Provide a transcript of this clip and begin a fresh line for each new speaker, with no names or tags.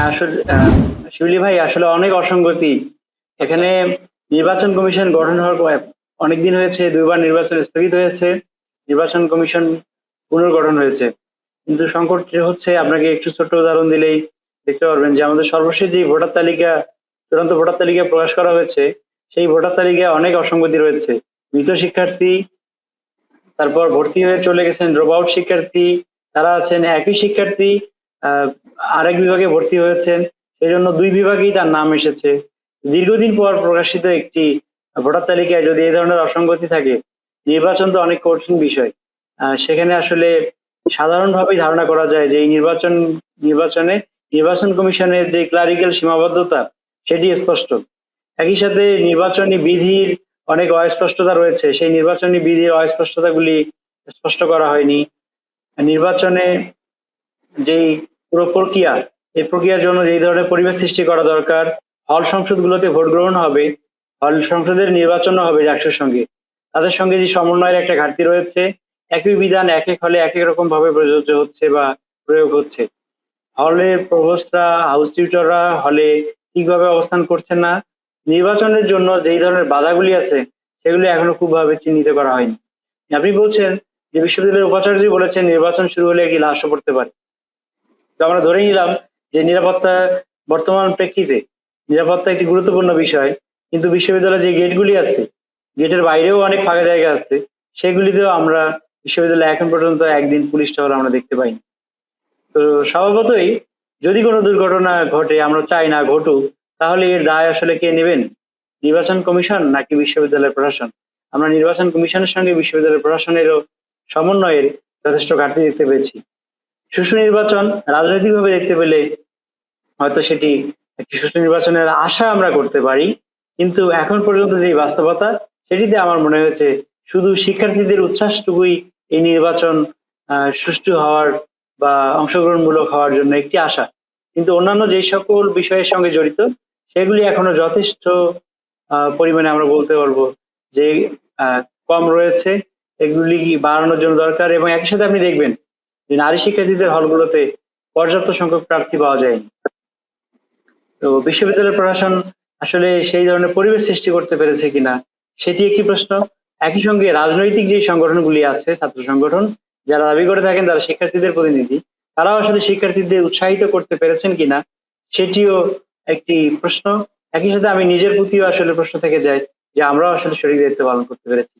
আসলে শিউলি ভাই আসলে অনেক অসঙ্গতি
আচ্ছা।
এখানে। নির্বাচন কমিশন গঠন হওয়ার পর অনেকদিন হয়েছে, ২ বার নির্বাচন স্থগিত হয়েছে, নির্বাচন কমিশন পুনর্গঠন হয়েছে। কিন্তু সংকট যে হচ্ছে, আপনাকে একটু ছোট্ট উদাহরণ দিলেই দেখতে পারবেন যে আমাদের সর্বশেষ যে ভোটার তালিকা, চূড়ান্ত ভোটার তালিকা প্রকাশ করা হয়েছে, সেই ভোটার তালিকায় অনেক অসঙ্গতি রয়েছে। মৃত শিক্ষার্থী, তারপর ভর্তি হয়ে চলে গেছেন ড্রপ আউট শিক্ষার্থী, তারা আছেন একই শিক্ষার্থী আহ, আরেক বিভাগে ভর্তি হয়েছেন, সেই জন্য ২ বিভাগেই তার নাম এসেছে। দীর্ঘদিন পর প্রকাশিত একটি ভোটার তালিকায় যদি এই ধরনের অসঙ্গতি থাকে, নির্বাচন তো অনেক কঠিন বিষয়। সেখানে আসলে সাধারণভাবেই ধারণা করা যায় যে এই নির্বাচনে নির্বাচন কমিশনের যে ক্লারিক্যাল সীমাবদ্ধতা, সেটি স্পষ্ট। একই সাথে নির্বাচনী বিধির অনেক অস্পষ্টতা রয়েছে, সেই নির্বাচনী বিধির অস্পষ্টতাগুলি স্পষ্ট করা হয়নি। নির্বাচনে যেই পুরো প্রক্রিয়া, এই প্রক্রিয়ার জন্য যেই ধরনের পরিবেশ সৃষ্টি করা দরকার, হল সংসদগুলোতে ভোট গ্রহণ হবে, হল সংসদের নির্বাচনও হবে ডাকসুর সঙ্গে, তাদের সঙ্গে যে সমন্বয়ের একটা ঘাটতি রয়েছে। একই বিধান এক এক হলে এক এক রকম ভাবে প্রযোজ্য হচ্ছে বা প্রয়োগ হচ্ছে। হলে প্রভোস্টরা, হাউস টিউটররা হলে ঠিকভাবে অবস্থান করছেন না। নির্বাচনের জন্য যেই ধরনের বাধাগুলি আছে, সেগুলি এখনো খুব ভাবে চিহ্নিত করা হয়নি। আপনি বলছেন যে বিশ্ববিদ্যালয়ের উপাচার্য বলেছেন নির্বাচন শুরু হলে কি লাশও পড়তে পারে। তো আমরা ধরে নিলাম যে নিরাপত্তা, বর্তমান প্রেক্ষিতে নিরাপত্তা একটি গুরুত্বপূর্ণ বিষয়, কিন্তু বিশ্ববিদ্যালয়ের যে গেটগুলি আছে, গেটের বাইরেও অনেক ফাঁকা জায়গা আছে, সেগুলিতেও আমরা বিশ্ববিদ্যালয়ে এখন পর্যন্ত একদিন পুলিশ টহল আমরা দেখতে পাইনি। তো স্বভাবতই যদি কোনো দুর্ঘটনা ঘটে, আমরা চাই না ঘটুক, তাহলে এর দায় আসলে কে নেবেন? নির্বাচন কমিশন নাকি বিশ্ববিদ্যালয় প্রশাসন? আমরা নির্বাচন কমিশনের সঙ্গে বিশ্ববিদ্যালয় প্রশাসনেরও সমন্বয়ের যথেষ্ট ঘাটতি দেখতে পেয়েছি। সুষ্ঠু নির্বাচন রাজনৈতিকভাবে দেখতে পেলে হয়তো সেটি একটি সুষ্ঠু নির্বাচনের আশা আমরা করতে পারি, কিন্তু এখন পর্যন্ত যে বাস্তবতা, সেটিতে আমার মনে হয়েছে শুধু শিক্ষার্থীদের উচ্ছ্বাসটুকুই এই নির্বাচন সুষ্ঠু হওয়ার বা অংশগ্রহণমূলক হওয়ার জন্য একটি আশা। কিন্তু অন্যান্য যে সকল বিষয়ের সঙ্গে জড়িত, সেগুলি এখনো যথেষ্ট পরিমাণে আমরা বলতে পারবো যে আহ, কম রয়েছে। এগুলি বাড়ানোর জন্য দরকার। এবং একই সাথে আপনি দেখবেন যে নারী শিক্ষার্থীদের হলগুলোতে পর্যাপ্ত সংখ্যক প্রার্থী পাওয়া যায়নি। তো বিশ্ববিদ্যালয় প্রশাসন আসলে সেই ধরনের পরিবেশ সৃষ্টি করতে পেরেছে কিনা, সেটি একটি প্রশ্ন। একই সঙ্গে রাজনৈতিক যে সংগঠনগুলি আছে, ছাত্র সংগঠন, যারা দাবি করে থাকেন তারা শিক্ষার্থীদের প্রতিনিধি, তারাও আসলে শিক্ষার্থীদের উৎসাহিত করতে পেরেছেন কিনা, সেটিও একটি প্রশ্ন। একই সাথে আমি নিজের প্রতিও আসলে প্রশ্ন থেকে যায় যে আমরাও আসলে সঠিক দায়িত্ব পালন করতে পেরেছি।